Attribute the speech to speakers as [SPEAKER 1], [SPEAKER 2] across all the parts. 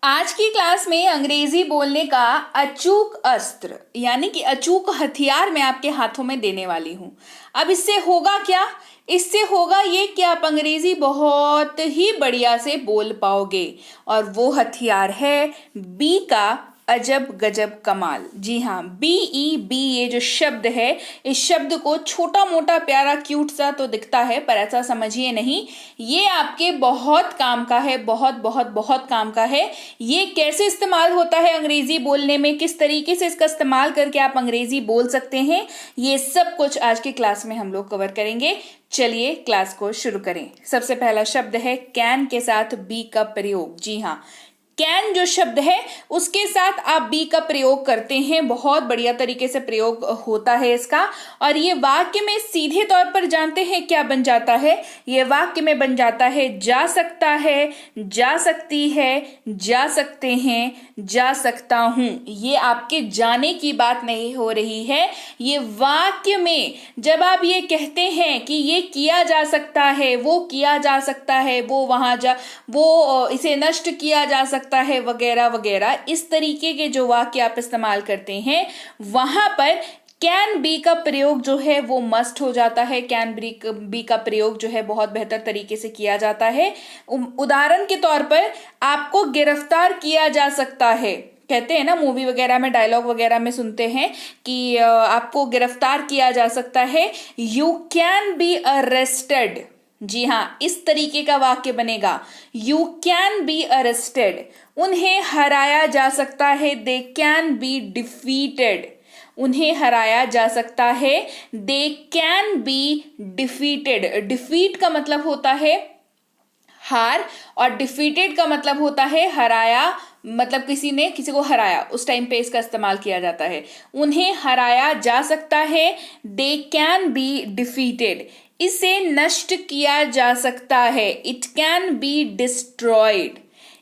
[SPEAKER 1] आज की क्लास में अंग्रेजी बोलने का अचूक अस्त्र यानी कि अचूक हथियार मैं आपके हाथों में देने वाली हूं। अब इससे होगा क्या? इससे होगा ये कि आप अंग्रेजी बहुत ही बढ़िया से बोल पाओगे और वो हथियार है बी का अजब गजब कमाल। जी हाँ, BEB ये जो शब्द है, इस शब्द को छोटा मोटा प्यारा क्यूट सा तो दिखता है, पर ऐसा समझिए नहीं, ये आपके बहुत काम का है, बहुत बहुत बहुत काम का है। ये कैसे इस्तेमाल होता है अंग्रेजी बोलने में, किस तरीके से इसका इस्तेमाल करके आप अंग्रेजी बोल सकते हैं, ये सब कुछ आज की क्लास में हम लोग कवर करेंगे। चलिए क्लास को शुरू करें। सबसे पहला शब्द है कैन के साथ बी का प्रयोग। जी हाँ, कैन जो शब्द है उसके साथ आप बी का प्रयोग करते हैं, बहुत बढ़िया तरीके से प्रयोग होता है इसका। और ये वाक्य में सीधे तौर पर जानते हैं क्या बन जाता है? ये वाक्य में बन जाता है जा सकता है, जा सकती है, जा सकते हैं, जा सकता हूं। ये आपके जाने की बात नहीं हो रही है। ये वाक्य में जब आप ये कहते हैं कि ये किया जा सकता है, वो किया जा सकता है, वो इसे नष्ट किया जा सकता है, वगैरह वगैरह, इस तरीके के जो वाक्य आप इस्तेमाल करते हैं वहां पर कैन बी का प्रयोग जो है वो मस्ट हो जाता है। कैन बी का प्रयोग जो है बहुत बेहतर तरीके से किया जाता है। उदाहरण के तौर पर आपको गिरफ्तार किया जा सकता है, कहते हैं ना मूवी वगैरह में, डायलॉग वगैरह में सुनते हैं कि आपको गिरफ्तार किया जा सकता है, यू कैन बी अरेस्टेड। जी हाँ, इस तरीके का वाक्य बनेगा, यू कैन बी अरेस्टेड। उन्हें हराया जा सकता है, दे कैन बी डिफीटेड। उन्हें हराया जा सकता है, they can be defeated. Defeat का मतलब होता है हार और डिफीटेड का मतलब होता है हराया, मतलब किसी ने किसी को हराया, उस टाइम पे इसका इस्तेमाल किया जाता है। उन्हें हराया जा सकता है, दे कैन बी डिफीटेड। इसे नष्ट किया जा सकता है, इट कैन बी डिस्ट्रॉयड।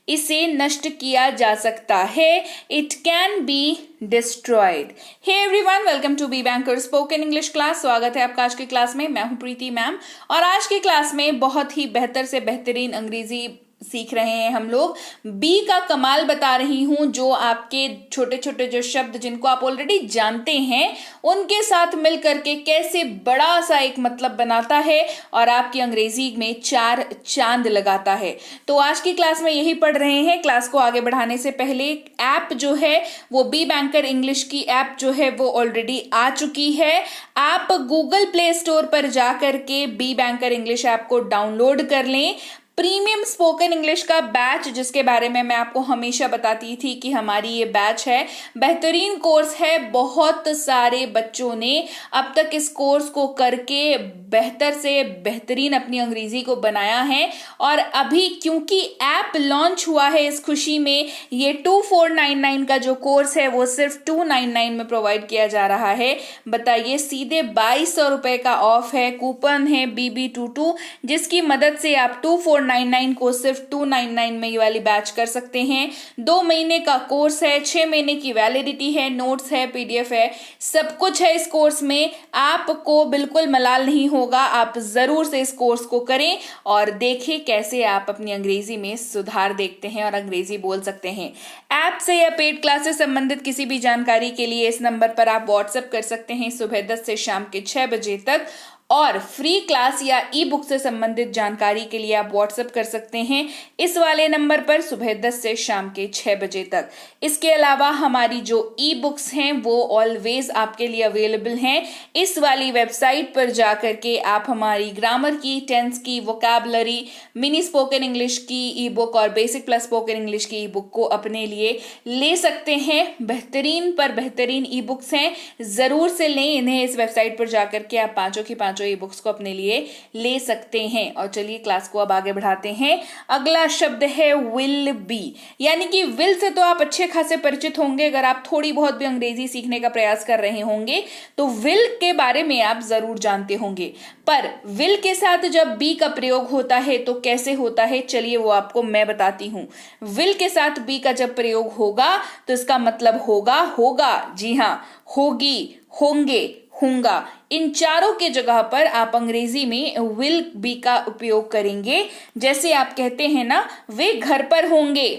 [SPEAKER 1] इसे नष्ट किया जा सकता है, it can be destroyed. Hey everyone, welcome to be banker spoken English class. स्वागत है आपका आज की क्लास में। मैं हूं प्रीति मैम और आज की क्लास में बहुत ही बेहतर से बेहतरीन अंग्रेजी सीख रहे हैं हम लोग। बी का कमाल बता रही हूं, जो आपके छोटे छोटे जो शब्द जिनको आप ऑलरेडी जानते हैं उनके साथ मिल करके कैसे बड़ा सा एक मतलब बनाता है और आपकी अंग्रेजी में चार चांद लगाता है। तो आज की क्लास में यही पढ़ रहे हैं। क्लास को आगे बढ़ाने से पहले ऐप जो है वो बी बैंकर इंग्लिश की ऐप जो है वो ऑलरेडी आ चुकी है। आप गूगल प्ले स्टोर पर जा करके बी बैंकर इंग्लिश ऐप को डाउनलोड कर लें। प्रीमियम स्पोकन इंग्लिश का बैच, जिसके बारे में मैं आपको हमेशा बताती थी कि हमारी ये बैच है, बेहतरीन कोर्स है। बहुत सारे बच्चों ने अब तक इस कोर्स को करके बेहतर से बेहतरीन अपनी अंग्रेजी को बनाया है। और अभी क्योंकि ऐप लॉन्च हुआ है, इस खुशी में ये 2499 का जो कोर्स है वो सिर्फ 299 में प्रोवाइड किया जा रहा है। बताइए, सीधे 2200 रुपए का ऑफ है। कूपन है BB22, जिसकी मदद से आप 2499 को सिर्फ 299 में ये वाली बैच कर सकते हैं। 2 महीने का कोर्स है, 6 महीने की वैलिडिटी है, नोट्स है, PDF है, सब कुछ है इस कोर्स में। आपको बिल्कुल मलाल नहीं होगा। आप जरूर से इस कोर्स को करें और देखें कैसे आप अपनी अंग्रेजी में सुधार देखते हैं और अंग्रेजी बोल सकते हैं। ऐप से या पेड क्लास से संबंधित किसी भी जानकारी के लिए इस नंबर पर आप व्हाट्सएप कर सकते हैं सुबह 10 से शाम के 6 बजे तक। और फ्री क्लास या ई बुक से संबंधित जानकारी के लिए आप व्हाट्सएप कर सकते हैं इस वाले नंबर पर सुबह 10 से शाम के 6 बजे तक। इसके अलावा हमारी जो ई बुक्स हैं वो ऑलवेज आपके लिए अवेलेबल हैं। इस वाली वेबसाइट पर जाकर के आप हमारी ग्रामर की, टेंस की, वोकैबुलरी, मिनी स्पोकन इंग्लिश की ई बुक और बेसिक प्लस स्पोकन इंग्लिश की ई बुक को अपने लिए ले सकते हैं। बेहतरीन पर बेहतरीन ई बुक्स हैं, जरूर से लें इन्हें। इस वेबसाइट पर जाकर के आप पांचों की पांचों ई बुक्स को अपने लिए ले सकते हैं। और चलिए क्लास को अब आगे बढ़ाते हैं। अगला शब्द है विल बी, यानी कि विल से तो आप अच्छे खासे परिचित होंगे। अगर आप थोड़ी बहुत भी अंग्रेजी सीखने का प्रयास कर रहे होंगे तो विल के बारे में आप जरूर जानते होंगे। पर विल के साथ जब बी का प्रयोग होता है तो कैसे होता है, चलिए वो आपको मैं बताती हूं। विल के साथ बी का जब प्रयोग होगा तो इसका मतलब होगा, होगा, जी हां, होगी, होंगे, होगा। इन चारों के जगह पर आप अंग्रेजी में विल बी का उपयोग करेंगे। जैसे आप कहते हैं ना, वे घर पर होंगे,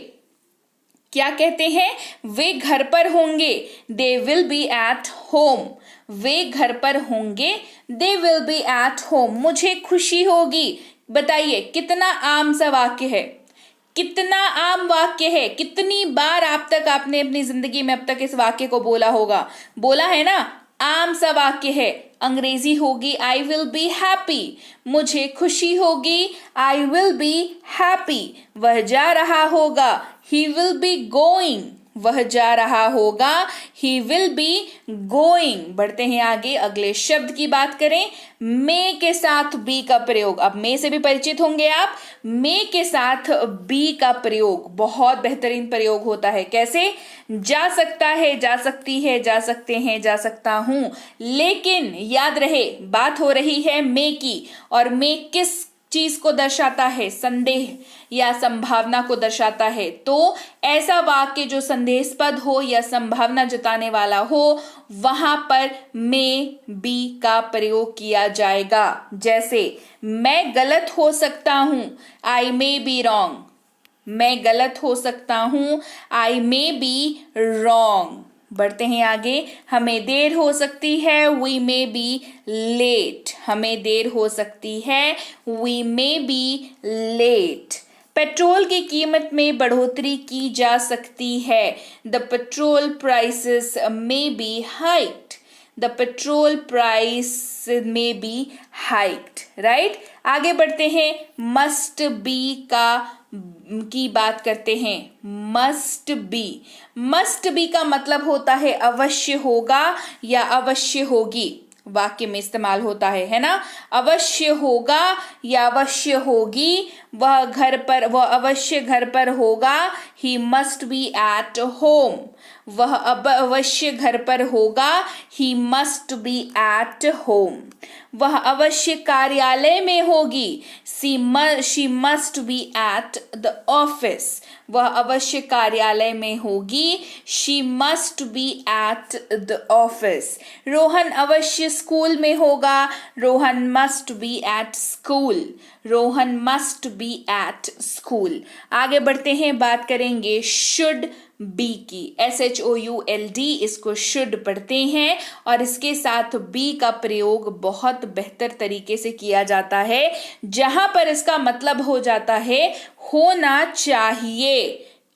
[SPEAKER 1] क्या कहते हैं? वे घर पर होंगे, they will be at home. वे घर पर होंगे, they will be at home. मुझे खुशी होगी। बताइए कितना आम सा वाक्य है, कितना आम वाक्य है। कितनी बार आपने अपनी जिंदगी में अब तक इस वाक्य को बोला होगा? बोला है ना? आम सा वाक्य है। अंग्रेजी होगी आई विल बी हैप्पी। मुझे खुशी होगी, आई विल बी हैप्पी। वह जा रहा होगा, ही विल बी गोइंग। वह जा रहा होगा, ही विल बी गोइंग। बढ़ते हैं आगे, अगले शब्द की बात करें। मे के साथ बी का प्रयोग। अब मे से भी परिचित होंगे आप। मे के साथ बी का प्रयोग बहुत बेहतरीन प्रयोग होता है। कैसे? जा सकता है, जा सकती है, जा सकते हैं, जा सकता हूं। लेकिन याद रहे बात हो रही है मे की, और मे किस चीज को दर्शाता है? संदेह या संभावना को दर्शाता है। तो ऐसा वाक्य जो संदेहास्पद हो या संभावना जताने वाला हो, वहां पर मे बी का प्रयोग किया जाएगा। जैसे मैं गलत हो सकता हूं, आई मे बी रॉन्ग। मैं गलत हो सकता हूं, आई मे बी रॉन्ग। बढ़ते हैं आगे, हमें देर हो सकती है, वी मे बी लेट। हमें देर हो सकती है, we may be late. Petrol की कीमत में बढ़ोतरी की जा सकती है, the petrol prices may be hiked. The petrol price में बी हाइक्ड। राइट, आगे बढ़ते हैं, मस्ट बी की बात करते हैं। मस्ट बी का मतलब होता है अवश्य होगा या अवश्य होगी। वाक्य में इस्तेमाल होता है ना? अवश्य होगा या अवश्य होगी। वह अवश्य घर पर होगा, he must be at home. वह अवश्य घर पर होगा, he must be at home. वह अवश्य कार्यालय में होगी, she must be at the office. वह अवश्य कार्यालय में होगी, she must be at the office. Rohan अवश्य स्कूल में होगा, Rohan must be at school. Rohan must be at school. आगे बढ़ते हैं, बात करेंगे शुड बी की। SHOULD, इसको शुड पढ़ते हैं और इसके साथ बी का प्रयोग बहुत बेहतर तरीके से किया जाता है, जहां पर इसका मतलब हो जाता है होना चाहिए।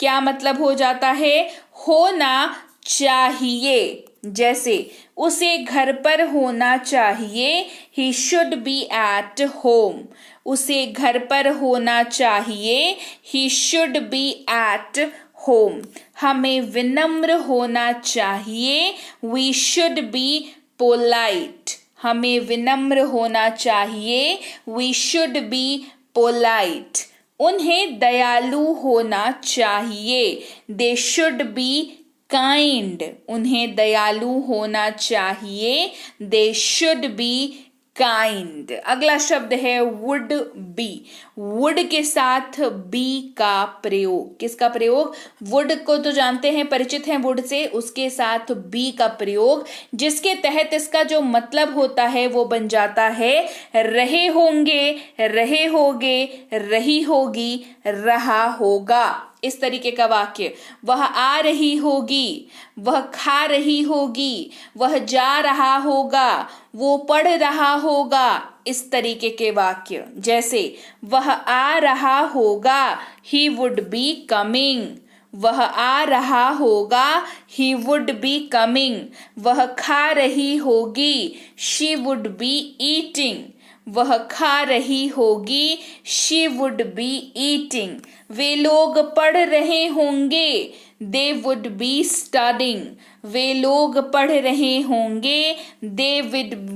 [SPEAKER 1] क्या मतलब हो जाता है? होना चाहिए। जैसे उसे घर पर होना चाहिए, he should be at home. उसे घर पर होना चाहिए, he should be at home. हमें विनम्र होना चाहिए, वी शुड बी पोलाइट। हमें विनम्र होना चाहिए, वी शुड बी पोलाइट। उन्हें दयालु होना चाहिए, दे शुड बी काइंड। उन्हें दयालु होना चाहिए, दे शुड बी काइंड। अगला शब्द है वुड बी। वुड के साथ बी का प्रयोग। किसका प्रयोग? वुड को तो जानते हैं, परिचित हैं वुड से, उसके साथ बी का प्रयोग, जिसके तहत इसका जो मतलब होता है वो बन जाता है रहे होंगे, रहे होगे, रही होगी, रहा होगा। इस तरीके का वाक्य। वह आ रही होगी, वह खा रही होगी, वह जा रहा होगा, वो पढ़ रहा होगा। इस तरीके के वाक्य। जैसे वह आ रहा होगा, ही वुड बी कमिंग। वह आ रहा होगा, ही वुड बी कमिंग। वह खा रही होगी, शी वुड बी ईटिंग। वह खा रही होगी, शी वुड बी ईटिंग। वे लोग पढ़ रहे होंगे, दे वुड बी स्टडिंग। वे लोग पढ़ रहे होंगे, दे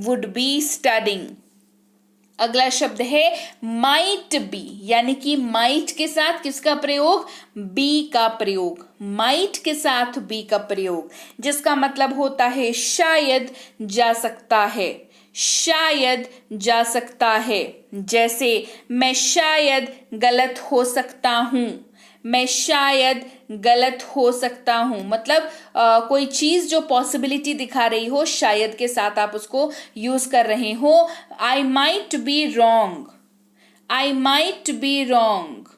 [SPEAKER 1] वुड बी स्टडिंग। अगला शब्द है माइट बी, यानी कि माइट के साथ किसका प्रयोग? बी का प्रयोग। माइट के साथ बी का प्रयोग, जिसका मतलब होता है शायद जा सकता है। शायद जा सकता है। जैसे मैं शायद गलत हो सकता हूं। मैं शायद गलत हो सकता हूं, मतलब कोई चीज जो पॉसिबिलिटी दिखा रही हो, शायद के साथ आप उसको यूज कर रहे हो। I might be wrong. I might be wrong.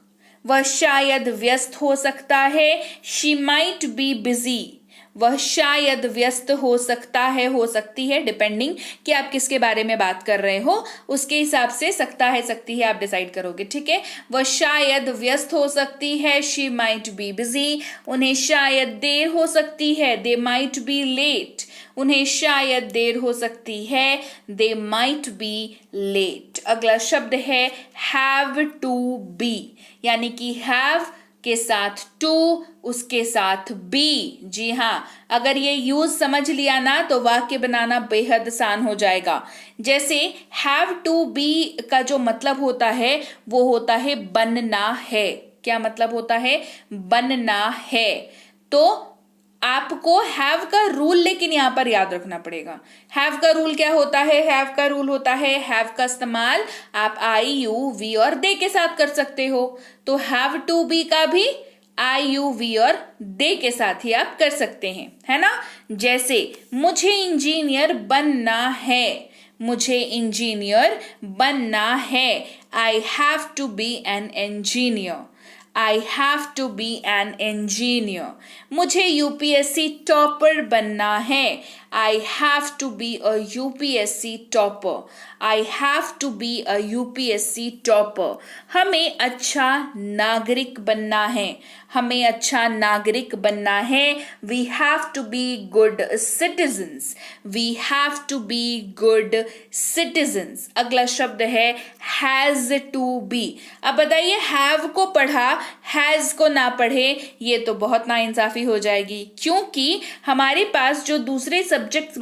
[SPEAKER 1] वह शायद व्यस्त हो सकता है, शी माइट बी बिजी। वह शायद व्यस्त हो सकता है, हो सकती है, डिपेंडिंग कि आप किसके बारे में बात कर रहे हो उसके हिसाब से सकता है सकती है आप डिसाइड करोगे, ठीक है। वह शायद व्यस्त हो सकती है, शी माइट बी बिजी। उन्हें शायद देर हो सकती है, दे माइट बी लेट। उन्हें शायद देर हो सकती है, दे माइट बी लेट। अगला शब्द है हैव टू बी, यानी कि हैव के साथ टू, उसके साथ बी। जी हाँ, अगर ये यूज समझ लिया ना तो वाक्य बनाना बेहद आसान हो जाएगा। जैसे हैव टू बी का जो मतलब होता है वो होता है बनना है। क्या मतलब होता है? बनना है। तो आपको हैव का रूल लेकिन यहां पर याद रखना पड़ेगा। हैव का रूल क्या होता है? हैव का रूल होता है हैव का इस्तेमाल आप आई यू वी और दे के साथ कर सकते हो। तो हैव टू बी का भी आई यू वी और दे के साथ ही आप कर सकते हैं, है ना। जैसे मुझे इंजीनियर बनना है, मुझे इंजीनियर बनना है। I have to be an engineer. I have to be an engineer. मुझे यूपीएससी टॉपर बनना है। I have to be a UPSC topper. I have to be a UPSC topper. हमें अच्छा नागरिक बनना है। हमें अच्छा नागरिक बनना है। We have to be good citizens. We have to be good citizens. अगला शब्द है has to be. अब बताइए have को पढ़ा, has को ना पढ़े, ये तो बहुत नाइंसाफी हो जाएगी, क्योंकि हमारे पास जो दूसरे सब्जेक्ट्स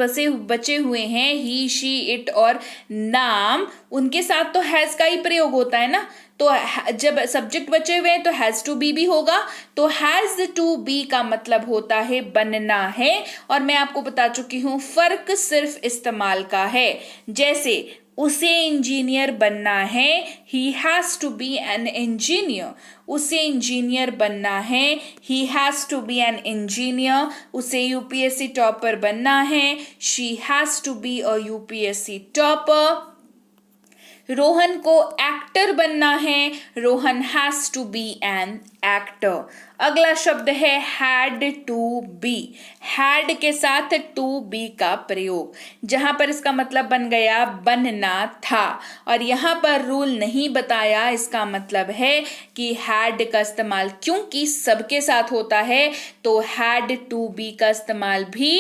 [SPEAKER 1] बचे हुए हैं ही शी इट और नाम, उनके साथ तो हैज का ही प्रयोग होता है ना। तो जब सब्जेक्ट बचे हुए हैं तो हैज टू बी भी होगा। तो हैज टू बी का मतलब होता है बनना है, और मैं आपको बता चुकी हूं फर्क सिर्फ इस्तेमाल का है। जैसे उसे इंजीनियर बनना है, he has to be an engineer. उसे इंजीनियर बनना है, he has to be an engineer. उसे यूपीएससी टॉपर बनना है, she has to be a UPSC topper. Rohan को एक्टर बनना है, Rohan has to be an actor. अगला शब्द है हैड टू बी। हैड के साथ टू बी का प्रयोग, जहां पर इसका मतलब बन गया बनना था, और यहां पर रूल नहीं बताया। इसका मतलब है कि हैड का इस्तेमाल क्योंकि सबके साथ होता है तो हैड टू बी का इस्तेमाल भी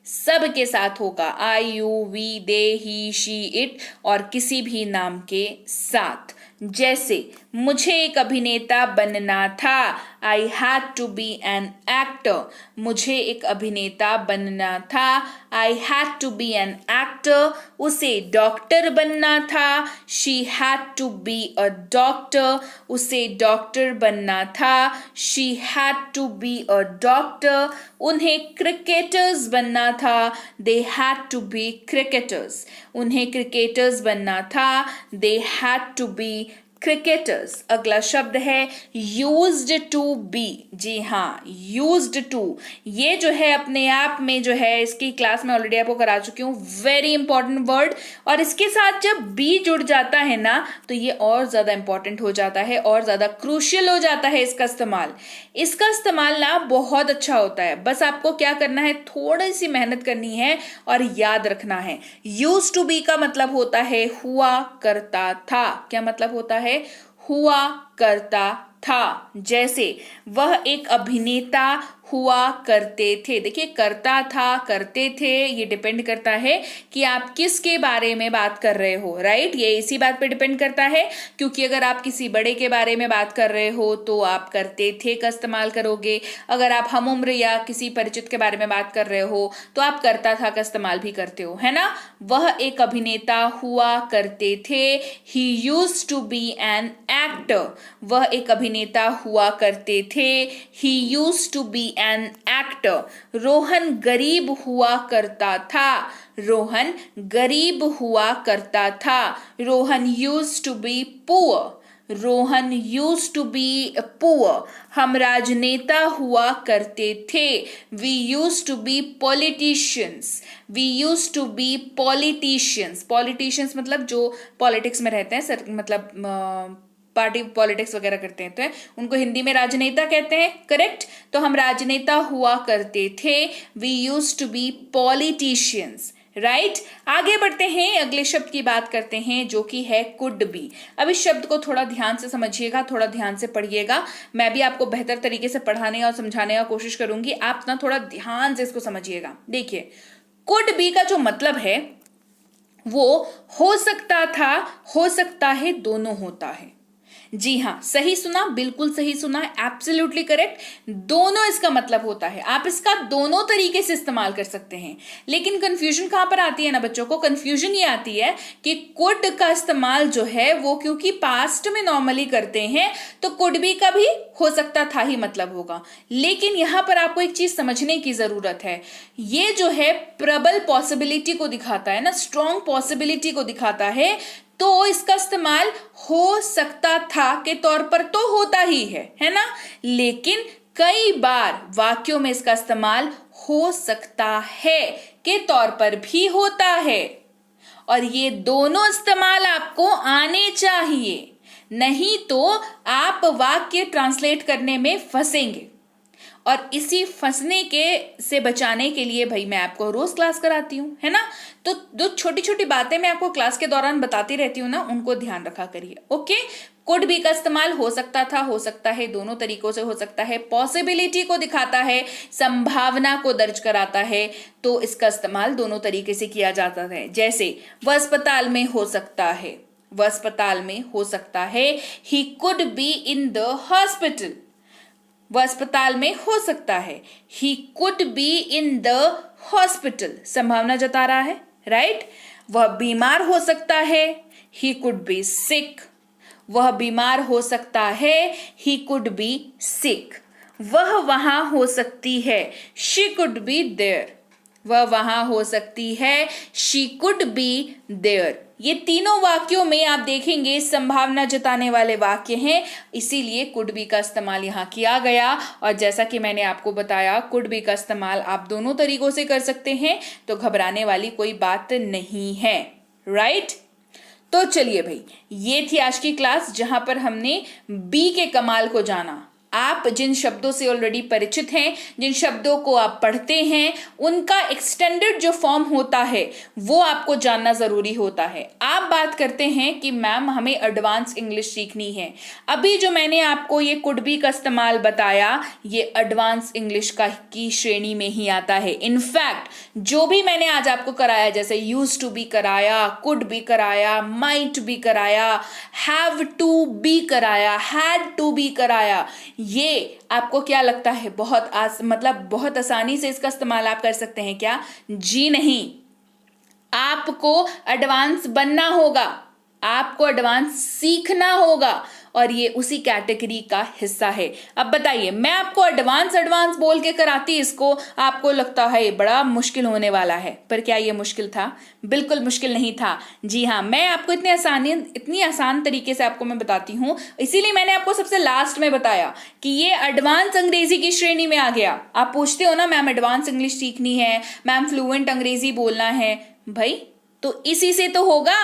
[SPEAKER 1] सब के साथ होगा। I you we they he she it और किसी भी नाम के साथ। जैसे मुझे एक अभिनेता बनना था, I had to be an actor. मुझे एक अभिनेता बनना था, I had to be an actor. उसे डॉक्टर बनना था, she had to be a doctor. उसे डॉक्टर बनना था, she had to be a doctor. उन्हें क्रिकेटर्स बनना था, they had to be cricketers. उन्हें क्रिकेटर्स बनना था, they had to be cricketers. अगला शब्द है यूज्ड टू बी। जी हाँ, यूज्ड टू, ये जो है अपने आप में जो है इसकी क्लास में ऑलरेडी आपको करा चुकी हूँ, वेरी इंपॉर्टेंट वर्ड। और इसके साथ जब बी जुड़ जाता है ना तो ये और ज्यादा इंपॉर्टेंट हो जाता है, और ज्यादा क्रूशियल हो जाता है इसका इस्तेमाल। इसका इस्तेमाल ना बहुत अच्छा होता है, बस आपको क्या करना है, थोड़ी सी मेहनत करनी है और याद रखना है। यूज्ड टू बी का मतलब होता है हुआ करता था। क्या मतलब होता है? हुआ करता था। जैसे वह एक अभिनेता हुआ करते थे। देखिए, करता था, करते थे, ये डिपेंड करता है कि आप किसके बारे में बात कर रहे हो, राइट। ये इसी बात पे डिपेंड करता है, क्योंकि अगर आप किसी बड़े के बारे में बात कर रहे हो तो आप करते थे का इस्तेमाल करोगे। अगर आप हम उम्र या किसी परिचित के बारे में बात कर रहे हो तो आप करता था का इस्तेमाल भी करते हो, है ना। वह एक अभिनेता हुआ करते थे, he used to be an actor. वह एक अभिनेता हुआ करते थे, he used to be an actor. Rohan गरीब हुआ करता था, रोहन गरीब हुआ करता था। Rohan used to be poor, Rohan used to be poor. हम राजनेता हुआ करते थे, we used to be politicians. We used to be politicians. Politicians मतलब जो पॉलिटिक्स में रहते हैं, सर मतलब पार्टी पॉलिटिक्स वगैरह करते हैं, तो उनको हिंदी में राजनेता कहते हैं, करेक्ट। तो हम राजनेता हुआ करते थे, we used to be politicians, right. आगे बढ़ते हैं, अगले शब्द की बात करते हैं जो कि है कुड बी। अब इस शब्द को थोड़ा ध्यान से समझिएगा, थोड़ा ध्यान से पढ़िएगा। मैं भी आपको बेहतर तरीके से पढ़ाने और समझाने का कोशिश करूंगी, आप ना थोड़ा ध्यान से इसको समझिएगा। देखिए, कुड बी का जो मतलब है वो हो सकता था, हो सकता है, दोनों होता है। जी हाँ, सही सुना, बिल्कुल सही सुना, एब्सोल्युटली करेक्ट। दोनों इसका मतलब होता है, आप इसका दोनों तरीके से इस्तेमाल कर सकते हैं। लेकिन कंफ्यूजन कहां पर आती है ना बच्चों को, कंफ्यूजन ये आती है कि कुड का इस्तेमाल जो है वो क्योंकि पास्ट में नॉर्मली करते हैं तो कुड बी का भी हो सकता था ही मतलब होगा। लेकिन यहां पर आपको एक चीज समझने की जरूरत है, ये जो है प्रबल पॉसिबिलिटी को दिखाता है ना, स्ट्रॉन्ग पॉसिबिलिटी को दिखाता है, तो इसका इस्तेमाल हो सकता था के तौर पर तो होता ही है ना। लेकिन कई बार वाक्यों में इसका इस्तेमाल हो सकता है के तौर पर भी होता है, और ये दोनों इस्तेमाल आपको आने चाहिए, नहीं तो आप वाक्य ट्रांसलेट करने में फंसेंगे। और इसी फंसने के से बचाने के लिए भाई मैं आपको रोज क्लास कराती हूँ, है ना। तो जो छोटी छोटी बातें मैं आपको क्लास के दौरान बताती रहती हूँ ना, उनको ध्यान रखा करिए, ओके। कुड बी का इस्तेमाल हो सकता था, हो सकता है, दोनों तरीकों से हो सकता है, पॉसिबिलिटी को दिखाता है, संभावना को दर्ज कराता है, तो इसका इस्तेमाल दोनों तरीके से किया जाता है। जैसे वह अस्पताल में हो सकता है, वह अस्पताल में हो सकता है, he could be in the hospital, वह अस्पताल में हो सकता है, he could be in the hospital, संभावना जता रहा है, राइट। वह बीमार हो सकता है, ही कुड बी सिक, वह बीमार हो सकता है, ही कुड बी सिक। वह वहां हो सकती है, शी कुड बी देयर, वह वहां हो सकती है, शी कुड बी देयर। ये तीनों वाक्यों में आप देखेंगे संभावना जताने वाले वाक्य हैं, इसीलिए कुड बी का इस्तेमाल यहां किया गया। और जैसा कि मैंने आपको बताया, कुड बी का इस्तेमाल आप दोनों तरीकों से कर सकते हैं, तो घबराने वाली कोई बात नहीं है, राइट। तो चलिए भाई, ये थी आज की क्लास जहां पर हमने बी के कमाल को जाना। आप जिन शब्दों से ऑलरेडी परिचित हैं, जिन शब्दों को आप पढ़ते हैं, उनका एक्सटेंडेड जो फॉर्म होता है वो आपको जानना जरूरी होता है। आप बात करते हैं कि मैम हमें एडवांस इंग्लिश सीखनी है, अभी जो मैंने आपको ये कुड बी का इस्तेमाल बताया, ये एडवांस इंग्लिश का की श्रेणी में ही आता है। इनफैक्ट जो भी मैंने आज आपको कराया, जैसे यूज टू बी कराया, कुड बी कराया, माइट बी कराया, हैव टू बी कराया, हैड टू बी कराया, ये आपको क्या लगता है बहुत मतलब बहुत आसानी से इसका इस्तेमाल आप कर सकते हैं क्या? जी नहीं, आपको एडवांस बनना होगा, आपको एडवांस सीखना होगा, और ये उसी कैटेगरी का हिस्सा है। अब बताइए, मैं आपको एडवांस बोल के कराती इसको, आपको लगता है बड़ा मुश्किल होने वाला है, पर क्या ये मुश्किल था? बिल्कुल मुश्किल नहीं था। जी हाँ, मैं आपको इतनी आसान तरीके से आपको मैं बताती हूँ, इसीलिए मैंने आपको सबसे लास्ट में बताया कि ये एडवांस अंग्रेजी की श्रेणी में आ गया। आप पूछते हो ना मैम एडवांस इंग्लिश सीखनी है, मैम फ्लुएंट अंग्रेजी बोलना है, भाई तो इसी से तो होगा,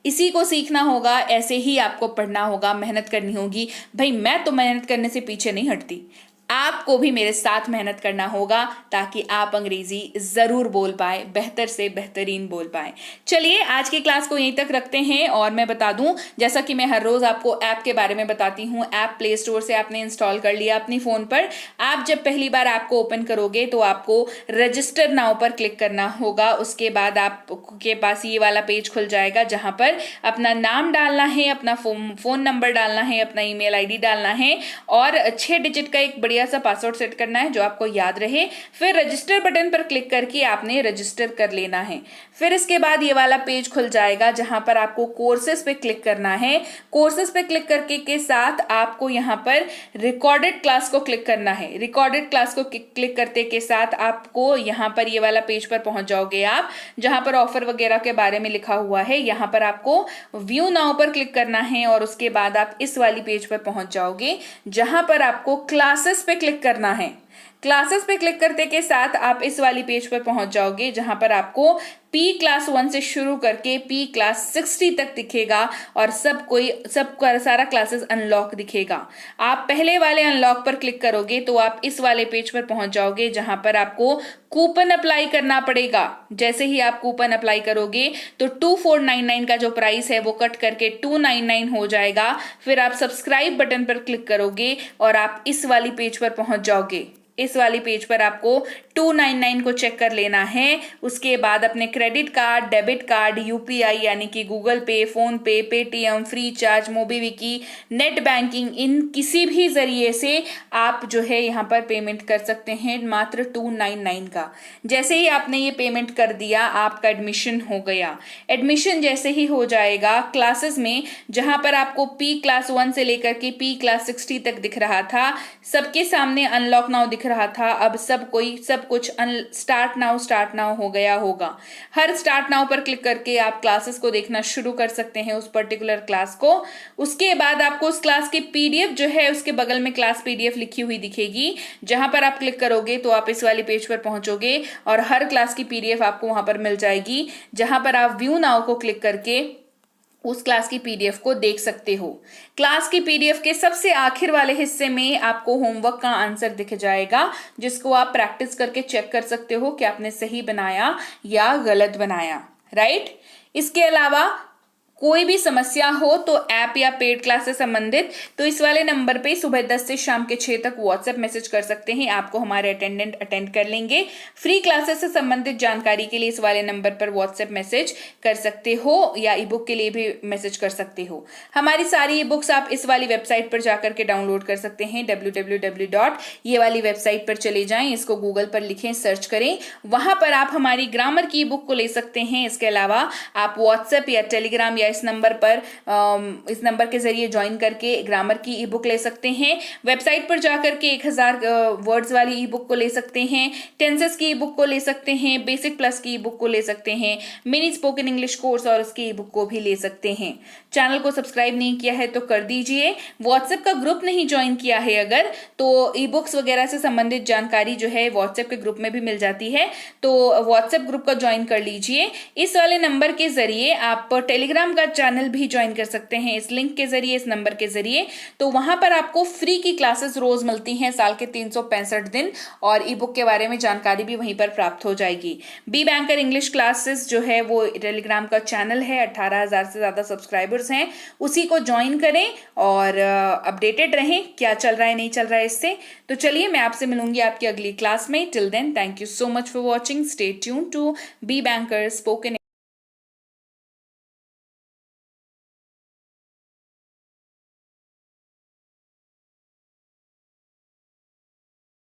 [SPEAKER 1] इसी को सीखना होगा, ऐसे ही आपको पढ़ना होगा, मेहनत करनी होगी। भाई मैं तो मेहनत करने से पीछे नहीं हटती, आपको भी मेरे साथ मेहनत करना होगा ताकि आप अंग्रेजी जरूर बोल पाए, बेहतर से बेहतरीन बोल पाए। चलिए आज की क्लास को यहीं तक रखते हैं, और मैं बता दूं, जैसा कि मैं हर रोज आपको ऐप के बारे में बताती हूं, ऐप प्ले स्टोर से आपने इंस्टॉल कर लिया अपनी फोन पर। आप जब पहली बार ऐप को ओपन करोगे तो आपको रजिस्टर नाउ पर क्लिक करना होगा, उसके बाद आपके पास ये वाला पेज खुल जाएगा जहां पर अपना नाम डालना है, अपना फोन नंबर डालना है, अपना ईमेल आईडी डालना है, और 6 डिजिट का एक बढ़िया सा पासवर्ड सेट करना है जो आपको याद रहे। फिर रजिस्टर बटन पर क्लिक करके आपने रजिस्टर कर लेना है। फिर इसके बाद ये वाला पेज खुल जाएगा जहां पर आपको कोर्सेज पे क्लिक करना है। कोर्सेज पे क्लिक करके के साथ आपको यहाँ पर रिकॉर्डेड क्लास को क्लिक करना है। रिकॉर्डेड क्लास को क्लिक करते के साथ आपको यहाँ पर ये वाला पेज पर पहुंच जाओगे आप, जहां पर ऑफर वगैरह के बारे में लिखा हुआ है। यहाँ पर आपको व्यू नाउ पर क्लिक करना है, और उसके बाद आप इस वाली पेज पर पहुंच जाओगे जहां पर आपको क्लासेस पे क्लिक करना है। क्लासेस पे क्लिक करते के साथ आप इस वाली पेज पर पहुंच जाओगे जहां पर आपको पी क्लास 1 से शुरू करके पी क्लास 60 तक दिखेगा और सारा क्लासेस अनलॉक दिखेगा। आप पहले वाले अनलॉक पर क्लिक करोगे तो आप इस वाले पेज पर पहुंच जाओगे जहां पर आपको कूपन अप्लाई करना पड़ेगा। जैसे ही आप कूपन अप्लाई करोगे तो 2499 का जो प्राइस है वो कट करके 299 हो जाएगा। फिर आप सब्सक्राइब बटन पर क्लिक करोगे और आप इस वाली पेज पर पहुंच जाओगे। इस वाली पेज पर आपको 299 को चेक कर लेना है। उसके बाद अपने credit card, debit card, UPI यानी कि Google Pay, PhonePe, Paytm, Freecharge, MobiKwik, net banking, इन किसी भी जरिए से आप जो है यहाँ पर पेमेंट कर सकते हैं मात्र 299 का। जैसे ही आपने ये पेमेंट कर दिया आपका एडमिशन हो गया। एडमिशन जैसे ही हो जाएगा क्लासेस में, जहां पर आपको पी क्लास 1 से लेकर के पी क्लास 60 तक दिख रहा था, सबके सामने अनलॉक नाउ दिख रहा था। अब सब कुछ स्टार्ट नाउ हो गया होगा। हर स्टार्ट नाउ पर क्लिक करके आप क्लासेस को देखना शुरू कर सकते हैं, उस पर्टिकुलर क्लास को। उसके बाद आपको उस क्लास की पीडीएफ जो है उसके बगल में क्लास पीडीएफ लिखी हुई दिखेगी। जहां पर आप क्लिक करोगे तो आप इस वाली पेज पर पहुंचोगे और हर क्लास की पीडीएफ आपको वहां पर मिल जाएगी, जहां पर आप व्यू नाउ को क्लिक करके उस क्लास की पीडीएफ को देख सकते हो। क्लास की पीडीएफ के सबसे आखिर वाले हिस्से में आपको होमवर्क का आंसर दिख जाएगा, जिसको आप प्रैक्टिस करके चेक कर सकते हो कि आपने सही बनाया या गलत बनाया, राइट। इसके अलावा कोई भी समस्या हो तो ऐप या पेड क्लास से संबंधित तो इस वाले नंबर पे सुबह 10 से शाम के 6 तक व्हाट्सएप मैसेज कर सकते हैं। आपको हमारे अटेंडेंट अटेंड कर लेंगे। फ्री क्लासेस से संबंधित जानकारी के लिए इस वाले नंबर पर व्हाट्सएप मैसेज कर सकते हो या ई बुक के लिए भी मैसेज कर सकते हो। हमारी सारी ई बुक्स आप इस वाली वेबसाइट पर जाकर के डाउनलोड कर सकते हैं। www. ये वाली वेबसाइट पर चले जाएं, इसको गूगल पर लिखें, सर्च करें, वहां पर आप हमारी ग्रामर की ई बुक को ले सकते हैं। इसके अलावा आप व्हाट्सएप या टेलीग्राम इस नंबर के जरिए ज्वाइन करके ग्रामर की ई बुक ले सकते हैं। वेबसाइट पर जाकर के 1000 वर्ड्स वाली ई बुक को ले सकते हैं, टेंसेस की ई बुक को ले सकते हैं, बेसिक प्लस की ई बुक को ले सकते हैं, मिनी स्पोकन इंग्लिश कोर्स और उसकी ई बुक को भी ले सकते हैं। चैनल को सब्सक्राइब नहीं किया है तो कर दीजिए। व्हाट्सएप का ग्रुप नहीं ज्वाइन किया है अगर, तो ई बुक्स वगैरह से संबंधित जानकारी जो है व्हाट्सएप के ग्रुप में भी मिल जाती है, तो व्हाट्सएप ग्रुप का ज्वाइन कर लीजिए। इस वाले नंबर के जरिए आप टेलीग्राम का चैनल भी ज्वाइन कर सकते हैं, इस लिंक के जरिए, इस नंबर के जरिए। तो वहां पर आपको फ्री की क्लासेस रोज मिलती हैं साल के 365 दिन, और ई बुक के बारे में जानकारी भी वहीं पर प्राप्त हो जाएगी। बी बैंकर इंग्लिश क्लासेस जो है वो टेलीग्राम का चैनल है, 18,000 से ज्यादा सब्सक्राइबर्स हैं, उसी को ज्वाइन करें और अपडेटेड रहें क्या चल रहा है नहीं चल रहा है इससे। तो चलिए मैं आपसे मिलूंगी आपकी अगली क्लास में। Till then thank you so much for watching. Stay tune to be banker spoken